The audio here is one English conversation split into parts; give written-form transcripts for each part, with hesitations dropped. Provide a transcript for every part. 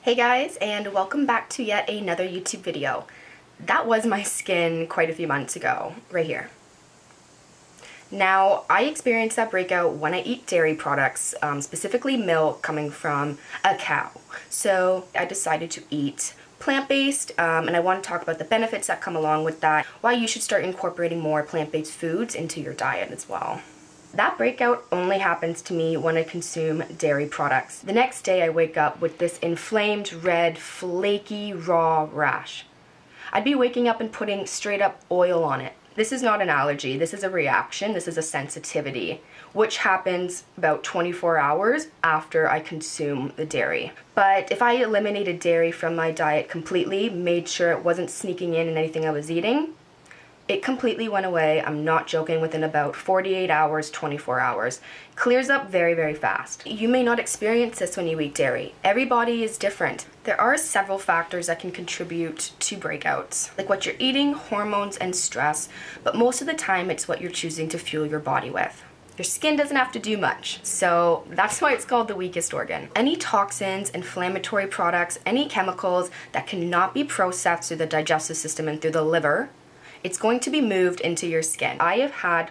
Hey guys, and welcome back to yet another YouTube video. That was my skin quite a few months ago, right here. Now, I experienced that breakout when I eat dairy products, specifically milk coming from a cow. So I decided to eat plant-based, and I want to talk about the benefits that come along with that, why you should start incorporating more plant-based foods into your diet as well. That breakout only happens to me when I consume dairy products. The next day I wake up with this inflamed, red, flaky, raw rash. I'd be waking up and putting straight up oil on it. This is not an allergy, this is a reaction, this is a sensitivity, which happens about 24 hours after I consume the dairy. But if I eliminated dairy from my diet completely, made sure it wasn't sneaking in anything I was eating, it completely went away. I'm not joking, within about 48 hours, 24 hours. Clears up very, very fast. You may not experience this when you eat dairy. Every body is different. There are several factors that can contribute to breakouts, like what you're eating, hormones, and stress, but most of the time it's what you're choosing to fuel your body with. Your skin doesn't have to do much, so that's why it's called the weakest organ. Any toxins, inflammatory products, any chemicals that cannot be processed through the digestive system and through the liver, it's going to be moved into your skin. I have had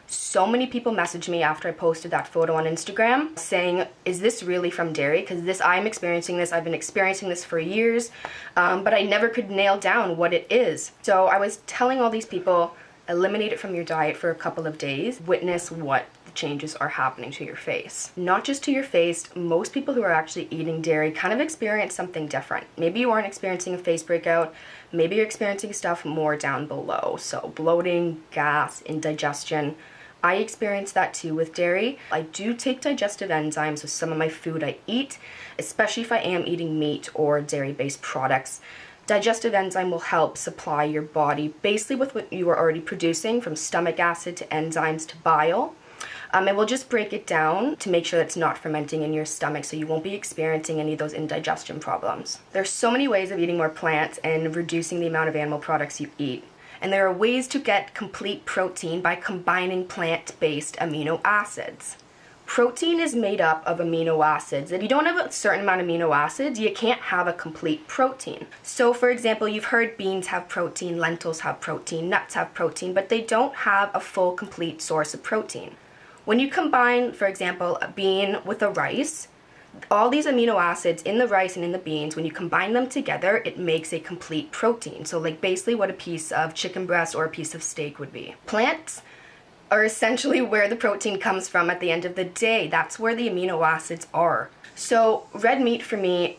so many people message me after I posted that photo on Instagram saying, is this really from dairy? Because I'm experiencing this, I've been experiencing this for years, but I never could nail down what it is. So I was telling all these people, eliminate it from your diet for a couple of days, witness what the changes are happening to your face. Not just to your face, most people who are actually eating dairy kind of experience something different. Maybe you aren't experiencing a face breakout, maybe you're experiencing stuff more down below. So bloating, gas, indigestion. I experience that too with dairy. I do take digestive enzymes with some of my food I eat, especially if I am eating meat or dairy-based products. Digestive enzyme will help supply your body basically with what you are already producing, from stomach acid to enzymes to bile. It will just break it down to make sure that it's not fermenting in your stomach, so you won't be experiencing any of those indigestion problems. There's so many ways of eating more plants and reducing the amount of animal products you eat. And there are ways to get complete protein by combining plant-based amino acids. Protein is made up of amino acids. If you don't have a certain amount of amino acids, you can't have a complete protein. So for example, you've heard beans have protein, lentils have protein, nuts have protein, but they don't have a full, complete source of protein. When you combine, for example, a bean with a rice, all these amino acids in the rice and in the beans, when you combine them together, it makes a complete protein. So like basically what a piece of chicken breast or a piece of steak would be. Plants are essentially where the protein comes from at the end of the day. That's where the amino acids are. So red meat for me,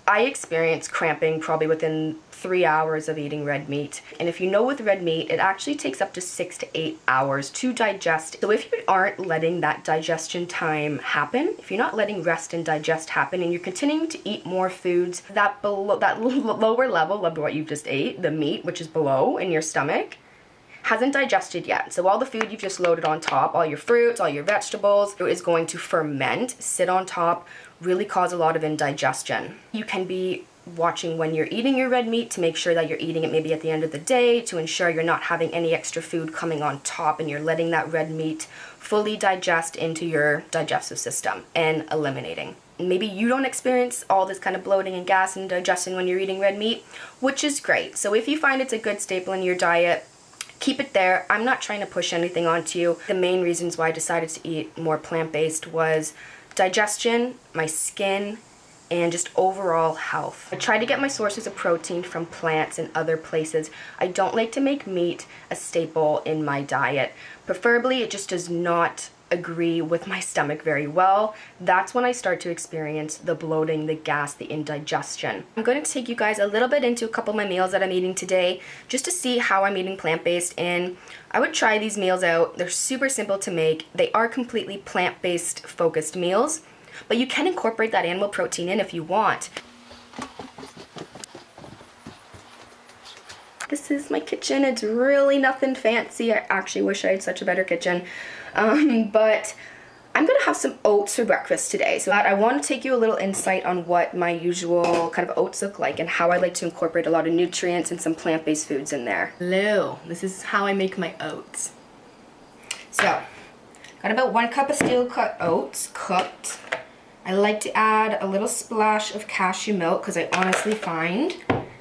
I experience cramping probably within 3 hours of eating red meat. And if you know with red meat, it actually takes up to 6 to 8 hours to digest. So if you aren't letting that digestion time happen, if you're not letting rest and digest happen, and you're continuing to eat more foods that lower level of what you've just ate, the meat, which is below in your stomach, hasn't digested yet. So all the food you've just loaded on top, all your fruits, all your vegetables, is going to ferment, sit on top, really cause a lot of indigestion. You can be watching when you're eating your red meat to make sure that you're eating it maybe at the end of the day, to ensure you're not having any extra food coming on top and you're letting that red meat fully digest into your digestive system and eliminating. Maybe you don't experience all this kind of bloating and gas and digestion when you're eating red meat, which is great. So if you find it's a good staple in your diet, keep it there. I'm not trying to push anything onto you. The main reasons why I decided to eat more plant-based was digestion, my skin, and just overall health. I try to get my sources of protein from plants and other places. I don't like to make meat a staple in my diet. Preferably, it just does not agree with my stomach very well. That's when I start to experience the bloating, the gas, the indigestion. I'm going to take you guys a little bit into a couple of my meals that I'm eating today, just to see how I'm eating plant-based, and I would try these meals out. They're super simple to make. They are completely plant-based focused meals, but you can incorporate that animal protein in if you want. This is my kitchen. It's really nothing fancy. I actually wish I had such a better kitchen. But I'm gonna have some oats for breakfast today. So I want to take you a little insight on what my usual kind of oats look like and how I like to incorporate a lot of nutrients and some plant-based foods in there. Hello, this is how I make my oats. So, got about 1 cup of steel cut oats, cooked. I like to add a little splash of cashew milk because I honestly find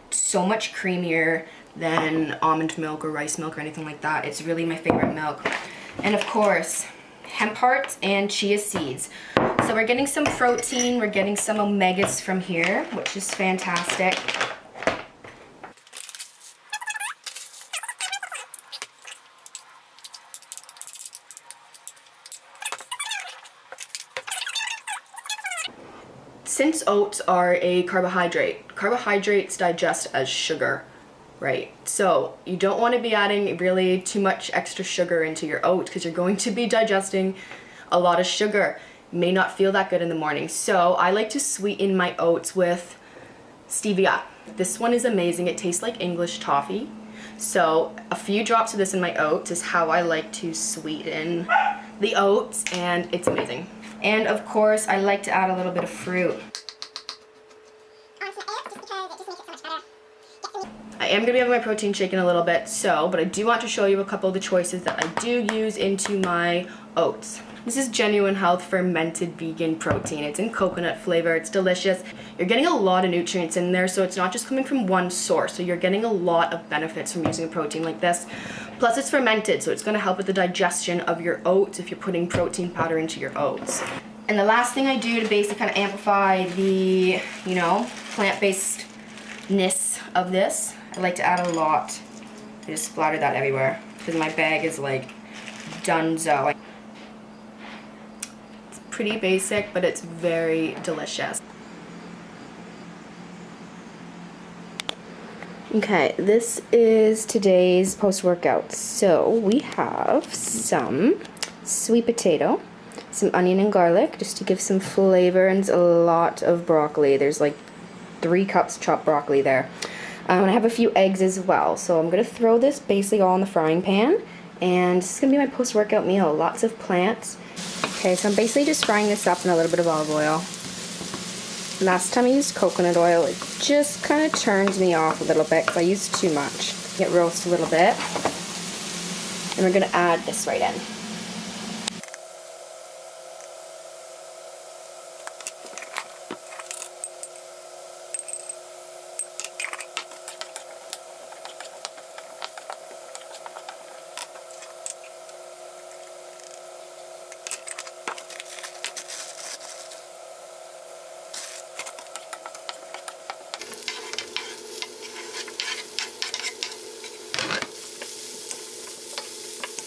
it's so much creamier than almond milk or rice milk or anything like that. It's really my favorite milk. And of course, hemp hearts and chia seeds. So we're getting some protein, we're getting some omegas from here, which is fantastic. Since oats are a carbohydrate, carbohydrates digest as sugar, right? So you don't want to be adding really too much extra sugar into your oats because you're going to be digesting a lot of sugar. You may not feel that good in the morning. So I like to sweeten my oats with stevia. This one is amazing. It tastes like English toffee. So a few drops of this in my oats is how I like to sweeten the oats, and it's amazing. And of course, I like to add a little bit of fruit. I am going to be having my protein shake in a little bit, but I do want to show you a couple of the choices that I do use into my oats. This is Genuine Health fermented vegan protein. It's in coconut flavor. It's delicious. You're getting a lot of nutrients in there, so it's not just coming from one source. So you're getting a lot of benefits from using a protein like this. Plus it's fermented, so it's going to help with the digestion of your oats if you're putting protein powder into your oats. And the last thing I do to basically kind of amplify the, plant-basedness of this, I like to add a lot. I just splatter that everywhere because my bag is like donezo. It's pretty basic, but it's very delicious. Okay, this is today's post-workout. So we have some sweet potato, some onion and garlic, just to give some flavor, and a lot of broccoli. There's like 3 cups chopped broccoli there. And I have a few eggs as well. So I'm going to throw this basically all in the frying pan, and this is going to be my post-workout meal. Lots of plants. Okay, so I'm basically just frying this up in a little bit of olive oil. Last time I used coconut oil, it just kind of turns me off a little bit because I used too much. It roasts a little bit. And we're going to add this right in.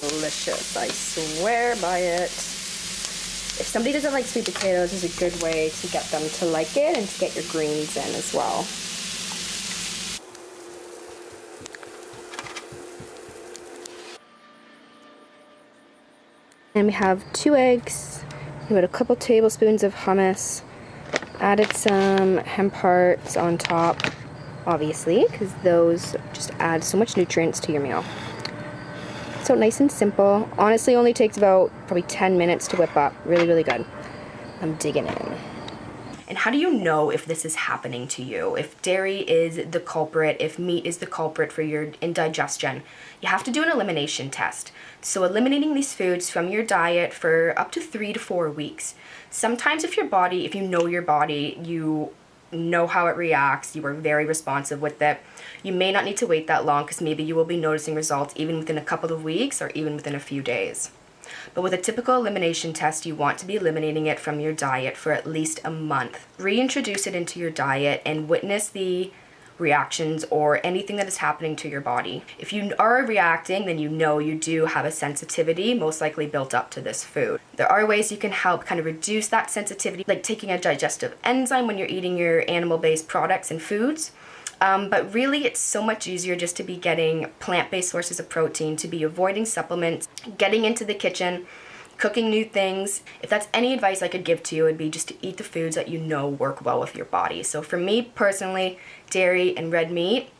Delicious, I swear by it. If somebody doesn't like sweet potatoes, it's a good way to get them to like it and to get your greens in as well. And we have 2 eggs, we put a couple tablespoons of hummus, added some hemp hearts on top, obviously, because those just add so much nutrients to your meal. So nice and simple. Honestly, only takes about probably 10 minutes to whip up. Really, really good. I'm digging in. And how do you know if this is happening to you? If dairy is the culprit, if meat is the culprit for your indigestion? You have to do an elimination test. So eliminating these foods from your diet for up to 3 to 4 weeks. Sometimes if you know your body, you know how it reacts, you are very responsive with it, you may not need to wait that long because maybe you will be noticing results even within a couple of weeks or even within a few days. But with a typical elimination test, you want to be eliminating it from your diet for at least a month. Reintroduce it into your diet and witness the reactions or anything that is happening to your body. If you are reacting, then you know you do have a sensitivity most likely built up to this food. There are ways you can help kind of reduce that sensitivity, like taking a digestive enzyme when you're eating your animal-based products and foods. But really it's so much easier just to be getting plant-based sources of protein, to be avoiding supplements, getting into the kitchen, cooking new things. If that's any advice I could give to you, it would be just to eat the foods that you know work well with your body. So for me personally, dairy and red meat,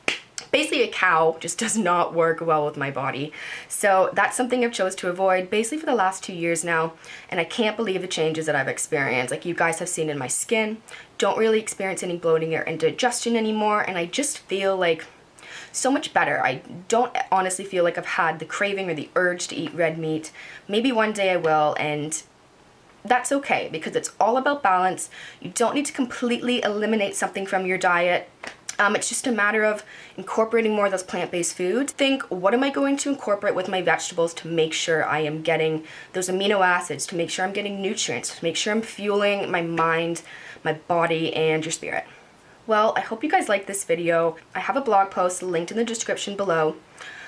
basically a cow, just does not work well with my body. So that's something I've chose to avoid basically for the last 2 years now, and I can't believe the changes that I've experienced. Like you guys have seen in my skin, don't really experience any bloating or indigestion anymore, and I just feel like so much better. I don't honestly feel like I've had the craving or the urge to eat red meat. Maybe one day I will, and that's okay, because it's all about balance. You don't need to completely eliminate something from your diet. It's just a matter of incorporating more of those plant-based foods. Think, what am I going to incorporate with my vegetables to make sure I am getting those amino acids, to make sure I'm getting nutrients, to make sure I'm fueling my mind, my body, and your spirit. Well, I hope you guys liked this video. I have a blog post linked in the description below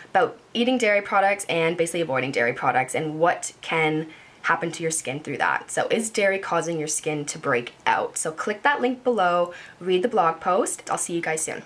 about eating dairy products and basically avoiding dairy products and what can happen to your skin through that. So is dairy causing your skin to break out? So click that link below, read the blog post. I'll see you guys soon.